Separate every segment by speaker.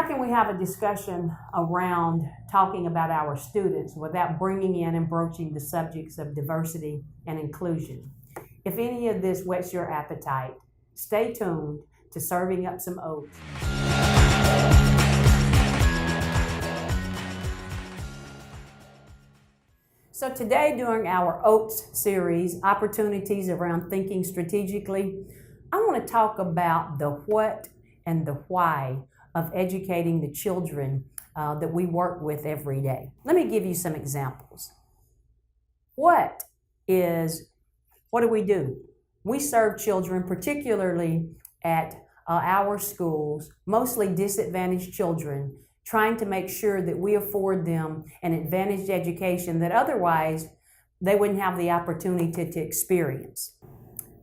Speaker 1: How can we have a discussion around talking about our students without bringing in and broaching the subjects of diversity and inclusion? If any of this whets your appetite, stay tuned to Serving Up Some Oats. So today, during our OATS series, Opportunities Around Thinking Strategically, I want to talk about the what and the why of educating the children that we work with every day. Let me give you some examples. What do we do? We serve children, particularly at our schools, mostly disadvantaged children, trying to make sure that we afford them an advantaged education that otherwise they wouldn't have the opportunity to experience.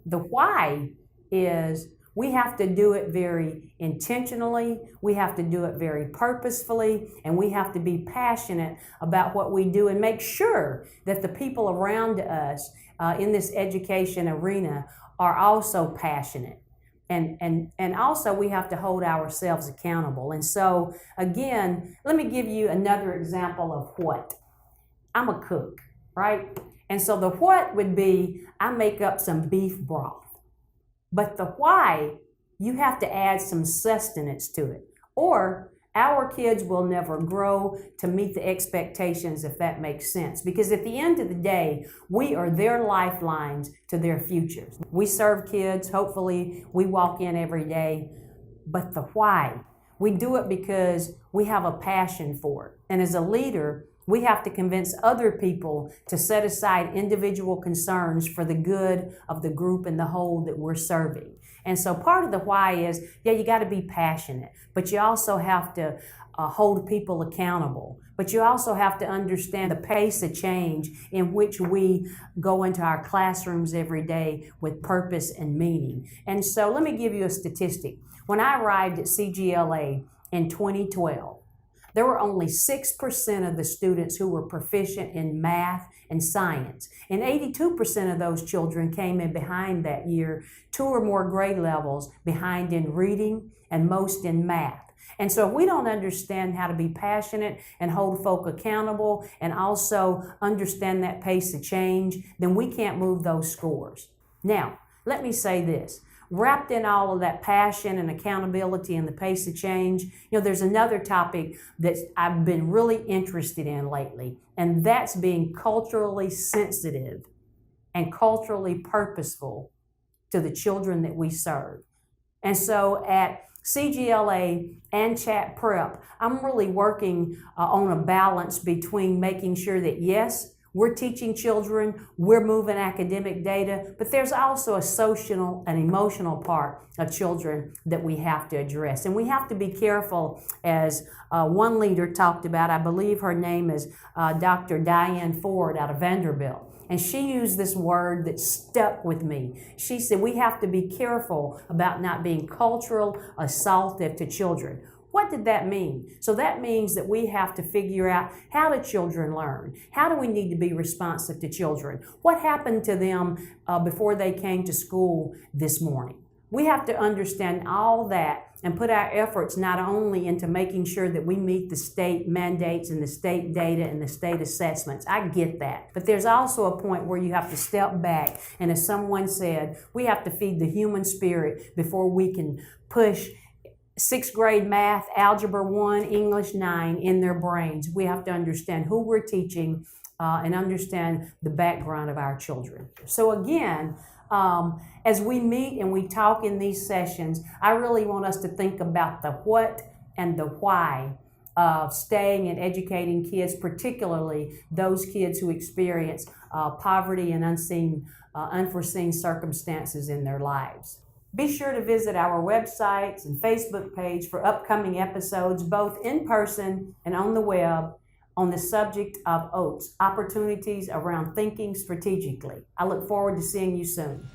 Speaker 1: The why is we have to do it very intentionally, we have to do it very purposefully, and we have to be passionate about what we do and make sure that the people around us in this education arena are also passionate. And also we have to hold ourselves accountable. And so again, let me give you another example of what. I'm a cook, right? And so the what would be, I make up some beef broth. But the why, you have to add some sustenance to it. Or our kids will never grow to meet the expectations, if that makes sense. Because at the end of the day, we are their lifelines to their futures. We serve kids, hopefully we walk in every day. But the why, we do it because we have a passion for it. And as a leader, we have to convince other people to set aside individual concerns for the good of the group and the whole that we're serving. And so part of the why is, you got to be passionate, but you also have to hold people accountable. But you also have to understand the pace of change in which we go into our classrooms every day with purpose and meaning. And so let me give you a statistic. When I arrived at CGLA in 2012, there were only 6% of the students who were proficient in math and science. And 82% of those children came in behind that year, 2 or more grade levels behind in reading and most in math. And so if we don't understand how to be passionate and hold folk accountable and also understand that pace of change, then we can't move those scores. Now, let me say this. Wrapped in all of that passion and accountability and the pace of change, there's another topic that I've been really interested in lately, and that's being culturally sensitive and culturally purposeful to the children that we serve. And so at CGLA and Chat Prep, I'm really working on a balance between making sure that, yes, we're teaching children, we're moving academic data, but there's also a social and emotional part of children that we have to address. And we have to be careful, as one leader talked about, I believe her name is Dr. Diane Ford out of Vanderbilt. And she used this word that stuck with me. She said, we have to be careful about not being cultural assaultive to children. What did that mean? So that means that we have to figure out, how do children learn? How do we need to be responsive to children? What happened to them before they came to school this morning? We have to understand all that and put our efforts not only into making sure that we meet the state mandates and the state data and the state assessments. I get that. But there's also a point where you have to step back, and as someone said, we have to feed the human spirit before we can push 6th grade math, Algebra 1, English 9 in their brains. We have to understand who we're teaching and understand the background of our children. So again, as we meet and we talk in these sessions, I really want us to think about the what and the why of staying and educating kids, particularly those kids who experience poverty and unforeseen circumstances in their lives. Be sure to visit our websites and Facebook page for upcoming episodes, both in person and on the web, on the subject of OATS, Opportunities Around Thinking Strategically. I look forward to seeing you soon.